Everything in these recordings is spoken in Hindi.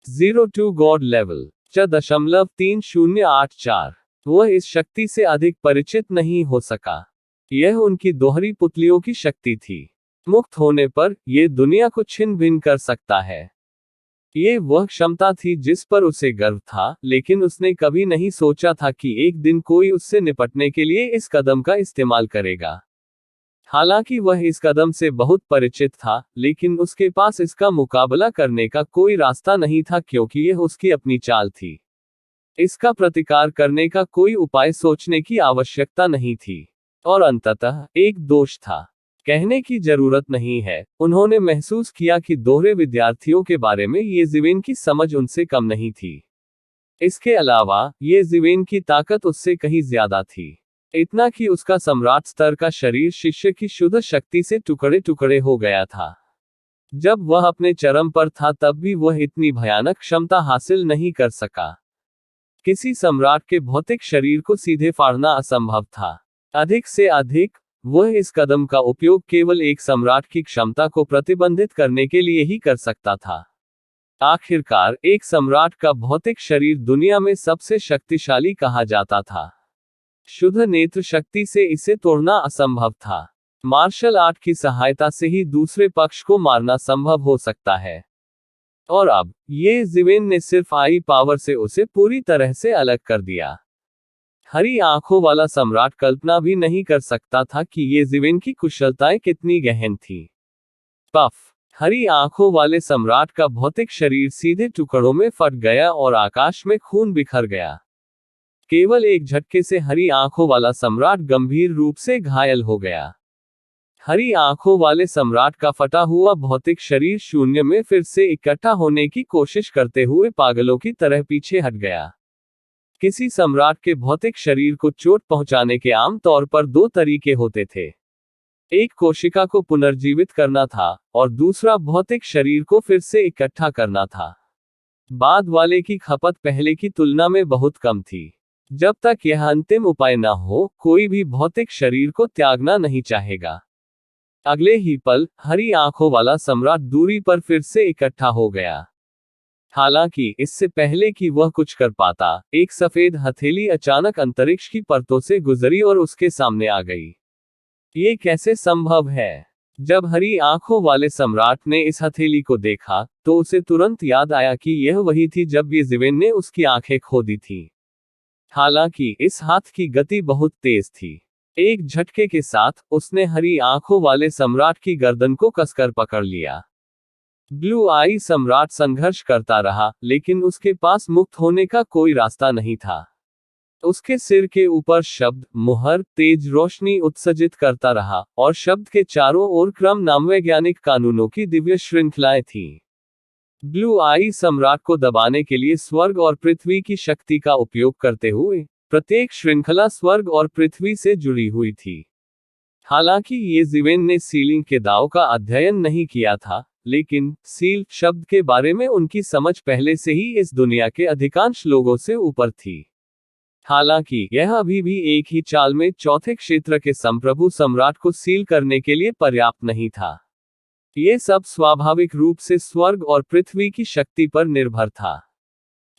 0 to God level 4.3084। वह इस शक्ति से अधिक परिचित नहीं हो सका। यह उनकी दोहरी पुतलियों की शक्ति थी। मुक्त होने पर ये दुनिया को छिन्न भिन्न कर सकता है। ये वह क्षमता थी जिस पर उसे गर्व था, लेकिन उसने कभी नहीं सोचा था कि एक दिन कोई उससे निपटने के लिए इस कदम का इस्तेमाल करेगा। हालांकि वह इस कदम से बहुत परिचित था, लेकिन उसके पास इसका मुकाबला करने का कोई रास्ता नहीं था क्योंकि यह उसकी अपनी चाल थी। इसका प्रतिकार करने का कोई उपाय सोचने की आवश्यकता नहीं थी। और अंततः एक दोष था। कहने की जरूरत नहीं है, उन्होंने महसूस किया कि दोहरे विद्यार्थियों के बारे में ये ज़िवेन की समझ उनसे कम नहीं थी। इसके अलावा ये ज़िवेन की ताकत उससे कहीं ज्यादा थी। इतना कि उसका सम्राट स्तर का शरीर शिष्य की शुद्ध शक्ति से टुकड़े टुकड़े हो गया था। जब वह अपने चरम पर था तब भी वह इतनी भयानक क्षमता हासिल नहीं कर सका। किसी सम्राट के भौतिक शरीर को सीधे फाड़ना असंभव था। अधिक से अधिक वह इस कदम का उपयोग केवल एक सम्राट की क्षमता को प्रतिबंधित करने के लिए ही कर सकता था। आखिरकार एक सम्राट का भौतिक शरीर दुनिया में सबसे शक्तिशाली कहा जाता था। शुद्ध नेत्र शक्ति से इसे तोड़ना असंभव था। मार्शल आर्ट की सहायता से ही दूसरे पक्ष को मारना संभव हो सकता है। और अब ये ज़िवेन ने सिर्फ आई पावर से उसे पूरी तरह से अलग कर दिया। हरी आंखों वाला सम्राट कल्पना भी नहीं कर सकता था कि ये ज़िवेन की कुशलताएं कितनी गहन थी। पफ! हरी आंखों वाले सम्राट का भौतिक शरीर सीधे टुकड़ों में फट गया और आकाश में खून बिखर गया। केवल एक झटके से हरी आंखों वाला सम्राट गंभीर रूप से घायल हो गया। हरी आंखों वाले सम्राट का फटा हुआ भौतिक शरीर शून्य में फिर से इकट्ठा होने की कोशिश करते हुए पागलों की तरह पीछे हट गया। किसी सम्राट के भौतिक शरीर को चोट पहुंचाने के आम तौर पर दो तरीके होते थे। एक कोशिका को पुनर्जीवित करना था और दूसरा भौतिक शरीर को फिर से इकट्ठा करना था। बाद वाले की खपत पहले की तुलना में बहुत कम थी। जब तक यह अंतिम उपाय न हो, कोई भी भौतिक शरीर को त्यागना नहीं चाहेगा। अगले ही पल हरी आंखों वाला सम्राट दूरी पर फिर से इकट्ठा हो गया। हालांकि इससे पहले कि वह कुछ कर पाता, एक सफेद हथेली अचानक अंतरिक्ष की परतों से गुजरी और उसके सामने आ गई। ये कैसे संभव है? जब हरी आंखों वाले सम्राट ने इस हथेली को देखा, तो उसे तुरंत याद आया कि यह वही थी जब ये ज़िवेन ने उसकी आंखें खो दी थी। हालांकि इस हाथ की गति बहुत तेज थी। एक झटके के साथ उसने हरी आंखों वाले सम्राट की गर्दन को कसकर पकड़ लिया। ब्लू आई सम्राट संघर्ष करता रहा, लेकिन उसके पास मुक्त होने का कोई रास्ता नहीं था। उसके सिर के ऊपर शब्द मुहर तेज रोशनी उत्सर्जित करता रहा, और शब्द के चारों ओर क्रम नामवैज्ञानिक कानूनों की दिव्य श्रृंखलाएं थीं। ब्लू आई सम्राट को दबाने के लिए स्वर्ग और पृथ्वी की शक्ति का उपयोग करते हुए प्रत्येक श्रृंखला स्वर्ग और पृथ्वी से जुड़ी हुई थी। हालांकि ये ज़िवेन ने सीलिंग के दांव का अध्ययन नहीं किया था, लेकिन सील शब्द के बारे में उनकी समझ पहले से ही इस दुनिया के अधिकांश लोगों से ऊपर थी। हालांकि यह अभी भी एक ही चाल में चौथे क्षेत्र के संप्रभु सम्राट को सील करने के लिए पर्याप्त नहीं था। ये सब स्वाभाविक रूप से स्वर्ग और पृथ्वी की शक्ति पर निर्भर था।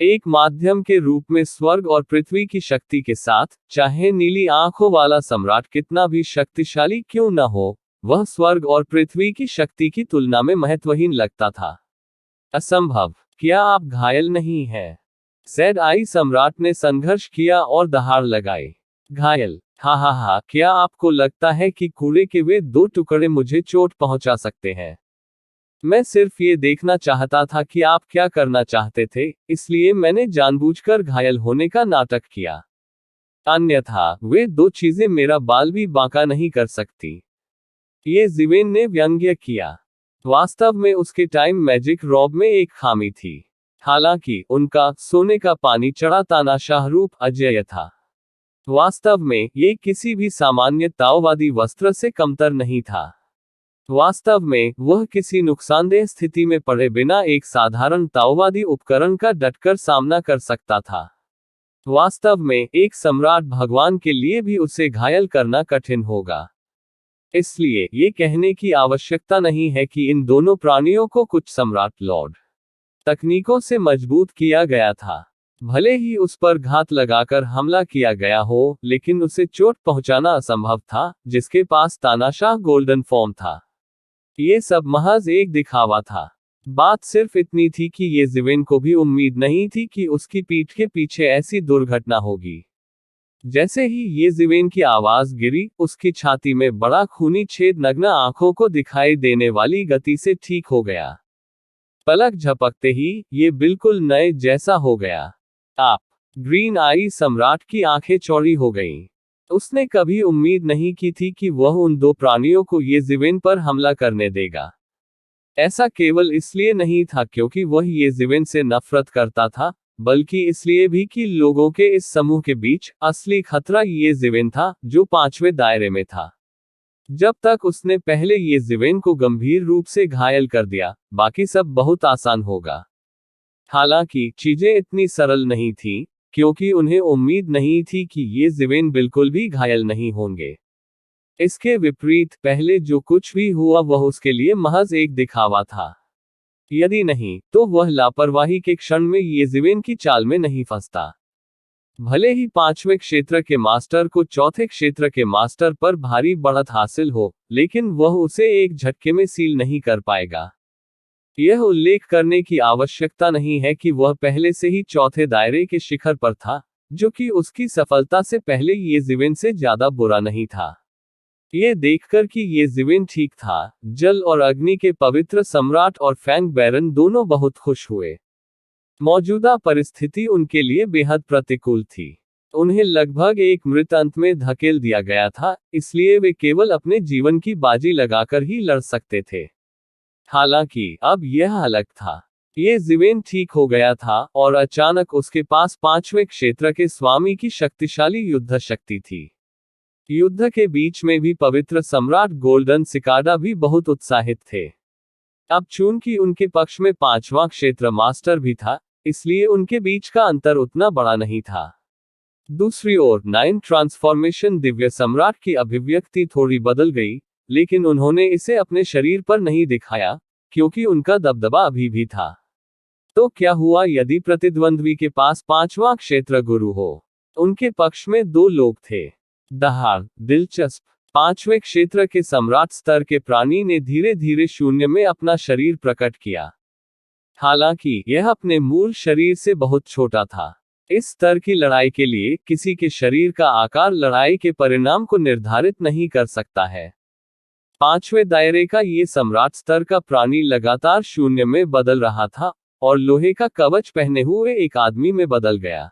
एक माध्यम के रूप में स्वर्ग और पृथ्वी की शक्ति के साथ, चाहे नीली आंखों वाला सम्राट कितना भी शक्तिशाली क्यों न हो, वह स्वर्ग और पृथ्वी की शक्ति की तुलना में महत्वहीन लगता था। असंभव! क्या आप घायल नहीं हैं? ज़ेड आई सम्राट ने संघर्ष किया और दहाड़ लगाई। घायल? हा हा हा, क्या आपको लगता है कि कूड़े के वे दो टुकड़े मुझे चोट पहुंचा सकते हैं? मैं सिर्फ ये देखना चाहता था कि आप क्या करना चाहते थे, इसलिए मैंने जानबूझकर घायल होने का नाटक किया। अन्यथा वे दो चीजें मेरा बाल भी बांका नहीं कर सकती। ये ज़िवेन ने व्यंग्य किया। वास्तव में उसके टाइम मैजिक रॉब में एक खामी थी। हालांकि उनका सोने का पानी चढ़ा तानाशाह रूप अजेय था। वास्तव में ये किसी भी सामान्य ताओवादी वस्त्र से कमतर नहीं था। वास्तव में वह किसी नुकसानदेह स्थिति में पड़े बिना एक साधारण ताओवादी उपकरण का डटकर सामना कर सकता था। वास्तव में एक सम्राट भगवान के लिए भी उसे घायल करना कठिन होगा। इसलिए ये कहने की आवश्यकता नहीं है कि इन दोनों प्राणियों को कुछ सम्राट लॉर्ड तकनीकों से मजबूत किया गया था। भले ही उस पर घात लगाकर हमला किया गया हो, लेकिन उसे चोट पहुंचाना असंभव था, जिसके पास तानाशाह गोल्डन फॉर्म था। ये सब महज एक दिखावा था। बात सिर्फ इतनी थी कि येज़िवेन को भी उम्मीद नहीं थी कि उसकी पीठ के पीछे ऐसी दुर्घटना होगी। जैसे ही येज़िवेन की आवाज गिरी, उसकी छाती में बड़ा खूनी छेद नग्न आंखों को दिखाई देने वाली गति से ठीक हो गया। पलक झपकते ही ये बिल्कुल नए जैसा हो गया। आप ग्रीन आई सम्राट की आंखें चौड़ी हो गईं। उसने कभी उम्मीद नहीं की थी कि वह उन दो प्राणियों को येज़िवेन पर हमला करने देगा। ऐसा केवल इसलिए नहीं था क्योंकि वह येज़िवेन से नफरत करता था, बल्कि इसलिए भी कि लोगों के इस समूह के बीच असली खतरा येज़िवेन था, जो 5वें दायरे में था। जब तक उसने पहले येज़िवेन को गंभीर रूप से घायल कर दिया, बाकी सब बहुत आसान होगा। हालांकि चीजें इतनी सरल नहीं थीं, क्योंकि उन्हें उम्मीद नहीं थी कि येज़िवेन बिल्कुल भी घायल नहीं होंगे। इसके विपरीत, पहले जो कुछ भी हुआ वह उसके लिए महज एक दिखावा था। यदि नहीं, तो वह लापरवाही के क्षण में येज़िवेन की चाल में नहीं फंसता। भले ही 5वें क्षेत्र के मास्टर को 4थे क्षेत्र के मास्टर पर भारी बढ़त हासिल हो, लेकिन वह उसे एक झटके में सील नहीं कर पाएगा। यह उल्लेख करने की आवश्यकता नहीं है कि वह पहले से ही 4थे दायरे के शिखर पर था, जो कि उसकी सफलता से पहले येज़िवेन से ज्यादा बुरा नहीं था। ये देखकर कि येज़िवेन ठीक था, जल और अग्नि के पवित्र सम्राट और फैंग बैरन दोनों बहुत खुश हुए। मौजूदा परिस्थिति उनके लिए बेहद प्रतिकूल थी। उन्हें लगभग एक मृत अंत में धकेल दिया गया था, इसलिए वे केवल अपने जीवन की बाजी लगाकर ही लड़ सकते थे। हालांकि अब यह अलग था। येज़िवेन ठीक हो गया था, और अचानक उसके पास 5वें क्षेत्र के स्वामी की शक्तिशाली युद्ध शक्ति थी। युद्ध के बीच में भी पवित्र सम्राट गोल्डन सिकाडा भी बहुत उत्साहित थे। अब चूंकि उनके पक्ष में 5वां क्षेत्र मास्टर भी था, इसलिए उनके बीच का अंतर उतना बड़ा नहीं था। दूसरी ओर 9 ट्रांसफॉर्मेशन दिव्य सम्राट की अभिव्यक्ति थोड़ी बदल गई, लेकिन उन्होंने इसे अपने शरीर पर नहीं दिखाया, क्योंकि उनका दबदबा अभी भी था। तो क्या हुआ यदि प्रतिद्वंद्वी के पास 5वां क्षेत्र गुरु हो? उनके पक्ष में 2 लोग थे। दहाड़ दिलचस्प। 5वें क्षेत्र के सम्राट स्तर के प्राणी ने धीरे धीरे शून्य में अपना शरीर प्रकट किया। हालांकि यह अपने मूल शरीर से बहुत छोटा था। इस स्तर की लड़ाई के लिए किसी के शरीर का आकार लड़ाई के परिणाम को निर्धारित नहीं कर सकता है। 5वें दायरे का ये सम्राट स्तर का प्राणी लगातार शून्य में बदल रहा था, और लोहे का कवच पहने हुए एक आदमी में बदल गया।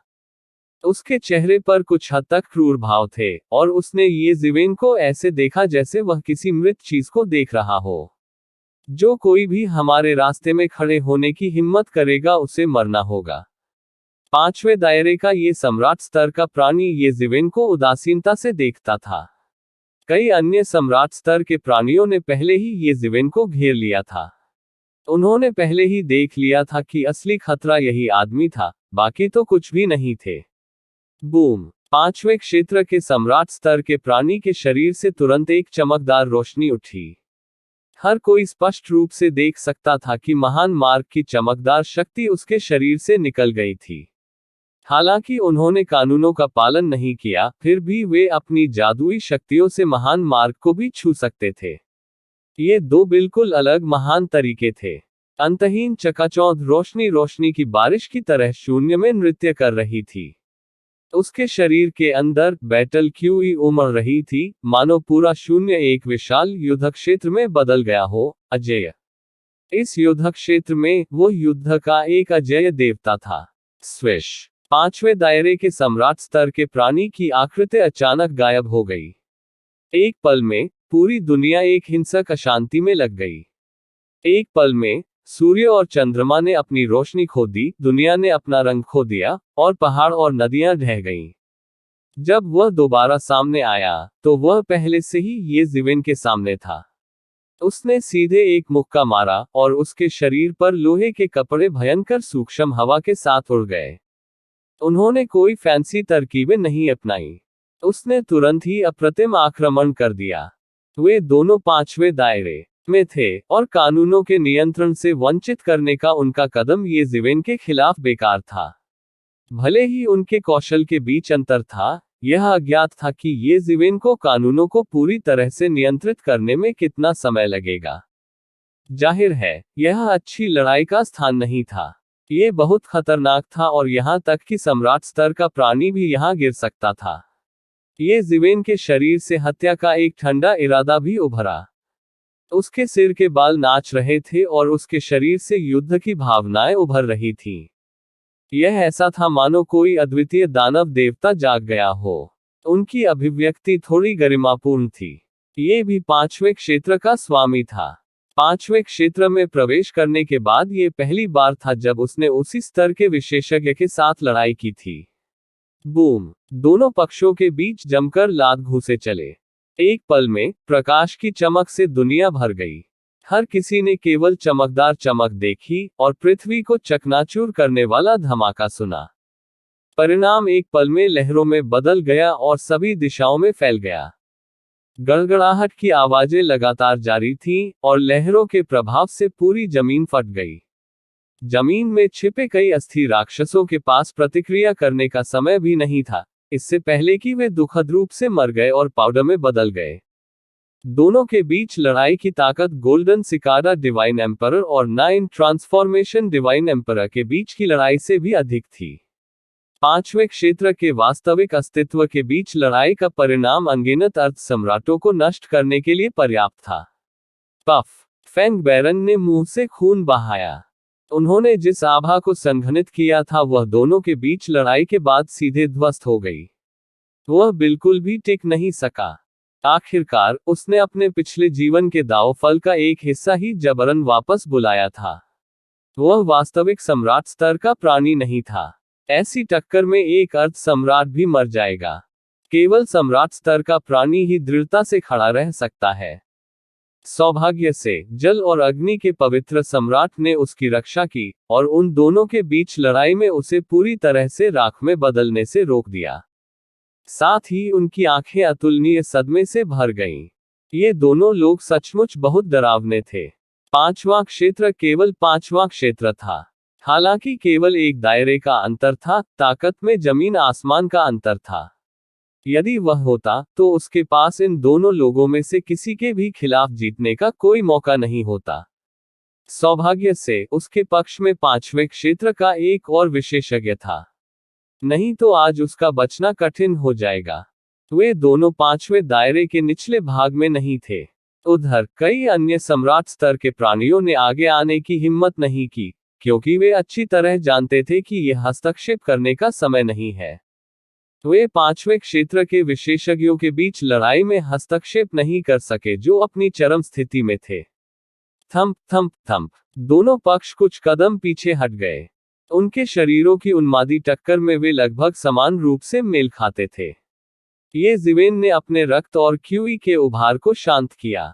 उसके चेहरे पर कुछ हद तक क्रूर भाव थे, और उसने येज़िवेन को ऐसे देखा जैसे वह किसी मृत चीज को देख रहा हो। जो कोई भी हमारे रास्ते में खड़े होने की हिम्मत करेगा उसे मरना होगा। 5वें दायरे का ये सम्राट स्तर का प्राणी येज़िवेन को उदासीनता से देखता था। कई अन्य सम्राट स्तर के प्राणियों ने पहले ही येज़िवेन को घेर लिया था। उन्होंने पहले ही देख लिया था कि असली खतरा यही आदमी था, बाकी तो कुछ भी नहीं थे। बूम! 5वें क्षेत्र के सम्राट स्तर के प्राणी के शरीर से तुरंत एक चमकदार रोशनी उठी। हर कोई स्पष्ट रूप से देख सकता था कि महान मार्ग की चमकदार शक्ति उसके शरीर से निकल गई थी। हालांकि उन्होंने कानूनों का पालन नहीं किया, फिर भी वे अपनी जादुई शक्तियों से महान मार्ग को भी छू सकते थे। ये 2 बिल्कुल अलग महान तरीके थे। अंतहीन चकाचौंध रोशनी रोशनी की बारिश की तरह शून्य में नृत्य कर रही थी। उसके शरीर के अंदर बैटल क्यूई उमड़ रही थी, मानो पूरा शून्य एक विशाल युद्ध क्षेत्र में बदल गया हो। अजेय। इस युद्ध क्षेत्र में वो युद्ध का एक अजेय देवता था। स्विश! 5वें दायरे के सम्राट स्तर के प्राणी की आकृति अचानक गायब हो गई। एक पल में पूरी दुनिया एक हिंसक अशांति में लग गई। एक पल में सूर्य और चंद्रमा ने अपनी रोशनी खो दी, दुनिया ने अपना रंग खो दिया, और पहाड़ और नदियां ढह गईं। जब वह दोबारा सामने आया, तो वह पहले से ही येज़िवेन के सामने था। उसने सीधे एक मुक्का मारा, और उसके शरीर पर लोहे के कपड़े भयंकर सूक्ष्म हवा के साथ उड़ गए। उन्होंने कोई फैंसी तरकीबें नहीं अपनाई। उसने तुरंत ही अप्रतिम आक्रमण कर दिया। वे दोनों 5वें दायरे में थे, और कानूनों के नियंत्रण से वंचित करने का उनका कदम ये ज़िवेन के खिलाफ बेकार था। भले ही उनके कौशल के बीच अंतर था, यह अज्ञात था कि ये ज़िवेन को कानूनों को पूरी तरह से नियंत्रित करने में कितना समय लगेगा। जाहिर है, यह अच्छी लड़ाई का स्थान नहीं था। ये बहुत खतरनाक था और यहाँ तक कि सम्राट स्तर का प्राणी भी यहाँ गिर सकता था। ये ज़िवेन के शरीर से हत्या का एक ठंडा इरादा भी उभरा। उसके सिर के बाल नाच रहे थे और उसके शरीर से युद्ध की भावनाएं उभर रही थीं। यह ऐसा था मानो कोई अद्वितीय दानव देवता जाग गया हो। उनकी अभिव्यक्ति थोड़ी गरिमापूर्ण थी। ये भी 5वें क्षेत्र का स्वामी था। 5वें क्षेत्र में प्रवेश करने के बाद ये पहली बार था जब उसने उसी स्तर के विशेषज्ञ के साथ लड़ाई की थी। बूम! दोनों पक्षों के बीच जमकर लात घूंसे चले। एक पल में प्रकाश की चमक से दुनिया भर गई। हर किसी ने केवल चमकदार चमक देखी और पृथ्वी को चकनाचूर करने वाला धमाका सुना। परिणाम एक पल में लहरों में बदल गया और सभी दिशाओं में फैल गया। गड़गड़ाहट की आवाजें लगातार जारी थीं, और लहरों के प्रभाव से पूरी जमीन फट गई। जमीन में छिपे कई अस्थि राक्षसों के पास प्रतिक्रिया करने का समय भी नहीं था, इससे पहले कि वे दुखद रूप से मर गए और पाउडर में बदल गए। दोनों के बीच लड़ाई की ताकत गोल्डन सिकारा डिवाइन एम्परर और 9 ट्रांसफॉर्मेशन डिवाइन एम्परर के बीच की लड़ाई से भी अधिक थी। 5वें क्षेत्र के वास्तविक अस्तित्व के बीच लड़ाई का परिणाम अनगिनत अर्थ सम्राटों को नष्ट करने के लिए पर्याप्त था। पफ! फैंग बैरन ने मुंह से खून बहाया। उन्होंने जिस आभा को संघनित किया था वह दोनों के बीच लड़ाई के बाद सीधे ध्वस्त हो गई। वह बिल्कुल भी टिक नहीं सका। आखिरकार, उसने अपने पिछले जीवन के दांवफल का एक हिस्सा ही जबरन वापस बुलाया था। वह वास्तविक सम्राट स्तर का प्राणी नहीं था। ऐसी टक्कर में एक अर्थ सम्राट भी मर जाएगा। केवल सम्राट स्तर का प्राणी ही दृढ़ता से खड़ा रह सकता है। सौभाग्य से, जल और अग्नि के पवित्र सम्राट ने उसकी रक्षा की, और उन दोनों के बीच लड़ाई में उसे पूरी तरह से राख में बदलने से रोक दिया। साथ ही उनकी आंखें अतुलनीय सदमे से भर गईं। ये दोनों लोग सचमुच बहुत डरावने थे। 5वां क्षेत्र केवल 5वां क्षेत्र था। हालांकि केवल एक दायरे का अंतर था, ताकत में जमीन आसमान का अंतर था। यदि वह होता, तो उसके पास इन दोनों लोगों में से किसी के भी खिलाफ जीतने का कोई मौका नहीं होता। सौभाग्य से, उसके पक्ष में 5वें क्षेत्र का एक और विशेषज्ञ था। नहीं तो आज उसका बचना कठिन हो जाएगा। वे दोनों 5वें दायरे के निचले भाग में नहीं थे। उधर, कई अन्य सम्राट स्तर के प्राणियों ने आगे आने की हिम्मत नहीं की, क्योंकि वे अच्छी तरह जानते थे कि यह हस्तक्षेप करने का समय नहीं है। वे 5वें क्षेत्र के विशेषज्ञों के बीच लड़ाई में हस्तक्षेप नहीं कर सके जो अपनी चरम स्थिति में थे। Thump thump thump! दोनों पक्ष कुछ कदम पीछे हट गए। उनके शरीरों की उन्मादी टक्कर में वे लगभग समान रूप से मेल खाते थे। ये ज़िवेन ने अपने रक्त और क्यूई के उभार को शांत किया।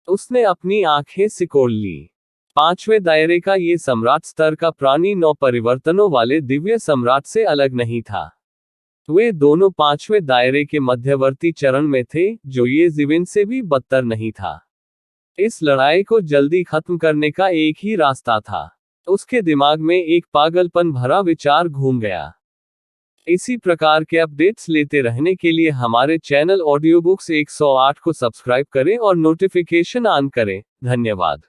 उसने अपनी आंखें सिकोड़ ली। 5वें दायरे का ये सम्राट स्तर का प्राणी 9 परिवर्तनों वाले दिव्य सम्राट से अलग नहीं था। वे दोनों 5वें दायरे के मध्यवर्ती चरण में थे, जो ये ज़िवेन से भी बदतर नहीं था। इस लड़ाई को जल्दी खत्म करने का एक ही रास्ता था। उसके दिमाग में एक पागलपन भरा विचार घूम गया। इसी प्रकार के अपडेट्स लेते रहने के लिए हमारे चैनल ऑडियो बुक्स 108 को सब्सक्राइब करें और नोटिफिकेशन ऑन करें। धन्यवाद।